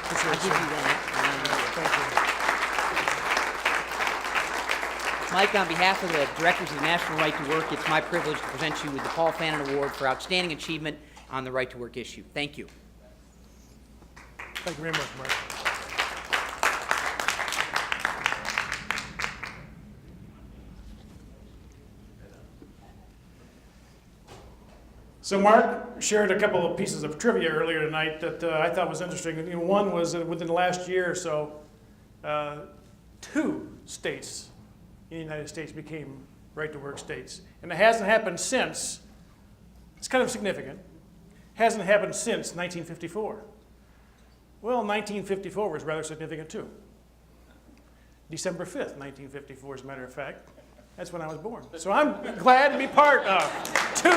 Appreciate it, give sir. you that. Thank Mike, on behalf of the Directors of the National Right to Work, it's my privilege to present you with the Paul Fannin Award for Outstanding Achievement on the Right to Work issue. Thank you. you. Thank you very much, Mark. So Mark shared a couple of pieces of trivia earlier tonight that I thought was interesting. You know, one was that within the last year or so, 2 states in the United States became right-to-work states. And it hasn't happened since, it's kind of significant, hasn't happened since 1954. Well, 1954 was rather significant too. December 5th, 1954, as a matter of fact. That's when I was born. So I'm glad to be part of 2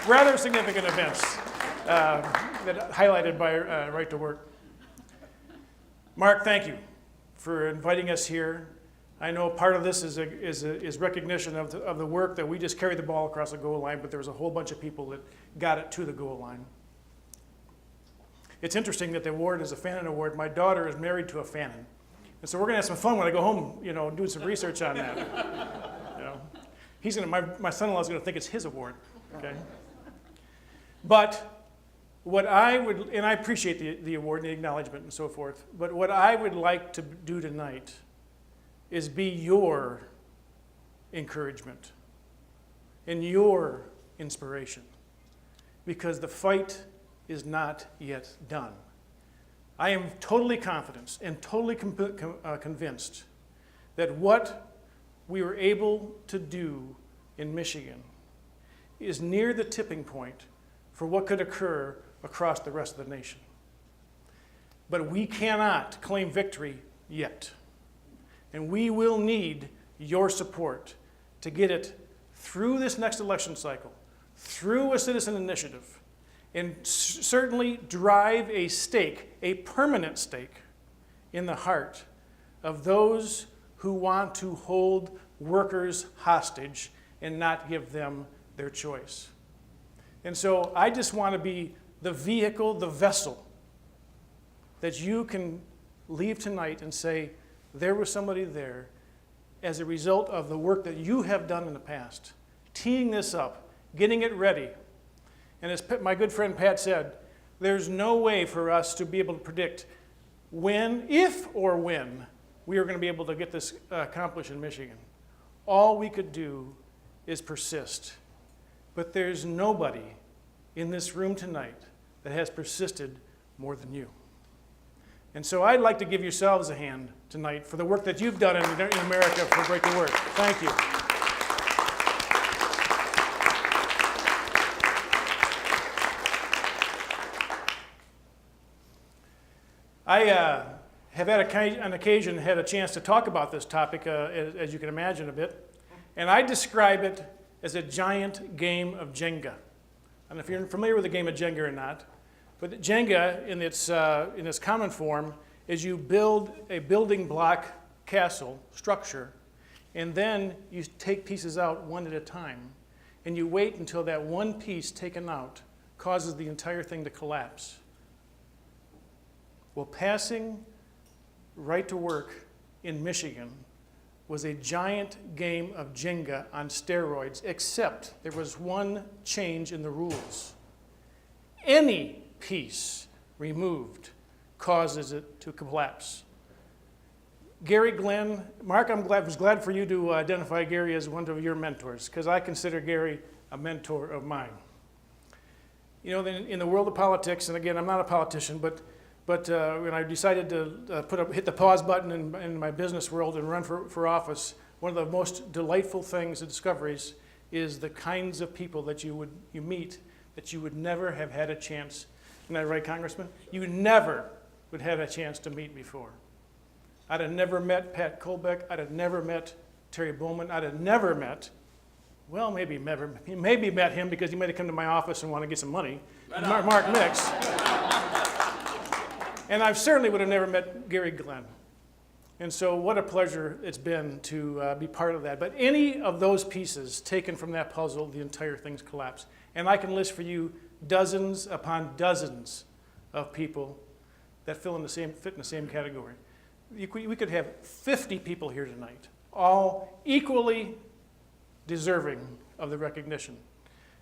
rather significant events that highlighted by Right to Work. Mark, thank you for inviting us here. I know part of this is recognition of the work that we just carried the ball across the goal line, but there was a whole bunch of people that got it to the goal line. It's interesting that the award is a Fannin Award. My daughter is married to a Fannin. And so we're going to have some fun when I go home, you know, doing some research on that. You know, he's going to, my son-in-law is going to think it's his award, okay? But what I would, and I appreciate the award and the acknowledgement and so forth, but what I would like to do tonight is be your encouragement and your inspiration, because the fight is not yet done. I am totally confident and totally convinced that what we were able to do in Michigan is near the tipping point for what could occur across the rest of the nation. But we cannot claim victory yet. And we will need your support to get it through this next election cycle, through a citizen initiative, and certainly drive a stake, a permanent stake, in the heart of those who want to hold workers hostage and not give them their choice. And so I just want to be the vehicle, the vessel, that you can leave tonight and say, there was somebody there as a result of the work that you have done in the past, teeing this up, getting it ready. And as my good friend Pat said, there's no way for us to be able to predict when, if or when, we are going to be able to get this accomplished in Michigan. All we could do is persist. But there's nobody in this room tonight that has persisted more than you. And so I'd like to give yourselves a hand tonight for the work that you've done in America for Right to Work. Thank you. I have on occasion had a chance to talk about this topic, as you can imagine a bit, and I describe it as a giant game of Jenga. I don't know if you're familiar with the game of Jenga or not, but Jenga in its common form is you build a building block castle structure, and then you take pieces out one at a time, and you wait until that one piece taken out causes the entire thing to collapse. Well, passing Right to Work in Michigan was a giant game of Jenga on steroids, except there was one change in the rules. Any piece removed causes it to collapse. Gary Glenn, Mark, was glad for you to identify Gary as one of your mentors, because I consider Gary a mentor of mine. You know, in the world of politics, and again, I'm not a politician, but when I decided to hit the pause button in my business world and run for office, one of the most delightful things and discoveries is the kinds of people that you meet that you would never have had a chance. Isn't that right, Congressman? You never would have a chance to meet before. I'd have never met Pat Colbeck. I'd have never met Terry Bowman. I'd have never met, well, maybe met him because he might have come to my office and want to get some money. Right, Mark Mix. And I certainly would have never met Gary Glenn. And so what a pleasure it's been to be part of that. But any of those pieces taken from that puzzle, the entire thing's collapsed. And I can list for you dozens upon dozens of people that fit in the same category. We could have 50 people here tonight, all equally deserving of the recognition.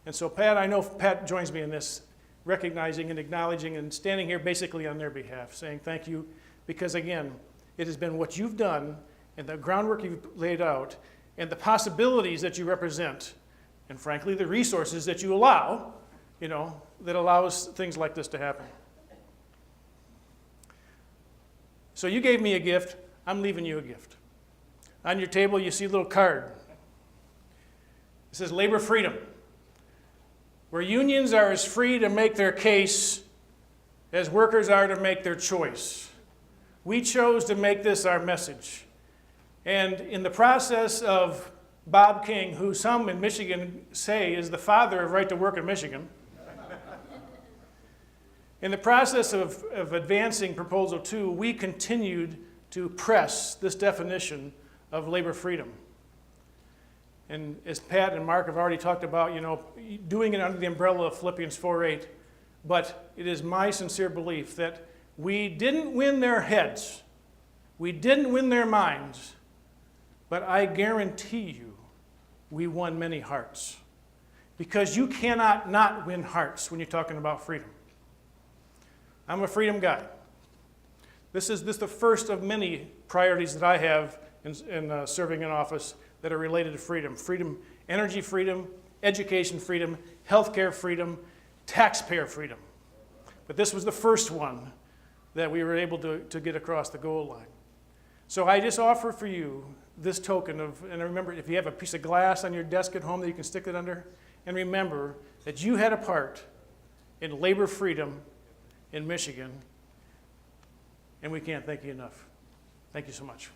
And so Pat, I know Pat joins me in this, recognizing and acknowledging and standing here basically on their behalf, saying thank you, because again, it has been what you've done and the groundwork you've laid out and the possibilities that you represent, and frankly, the resources that you allow, that allows things like this to happen. So you gave me a gift, I'm leaving you a gift. On your table, you see a little card. It says labor freedom, where unions are as free to make their case as workers are to make their choice. We chose to make this our message. And in the process of Bob King, who some in Michigan say is the father of right to work in Michigan, in the process of advancing Proposal 2, we continued to press this definition of labor freedom. And as Pat and Mark have already talked about, doing it under the umbrella of Philippians 4:8, but it is my sincere belief that we didn't win their heads, we didn't win their minds, but I guarantee you we won many hearts. Because you cannot not win hearts when you're talking about freedom. I'm a freedom guy. This is the first of many priorities that I have in serving in office that are related to freedom. Freedom, energy freedom, education freedom, healthcare freedom, taxpayer freedom. But this was the first one that we were able to get across the goal line. So I just offer for you this token of, and remember, if you have a piece of glass on your desk at home that you can stick it under, and remember that you had a part in labor freedom in Michigan, and we can't thank you enough. Thank you so much.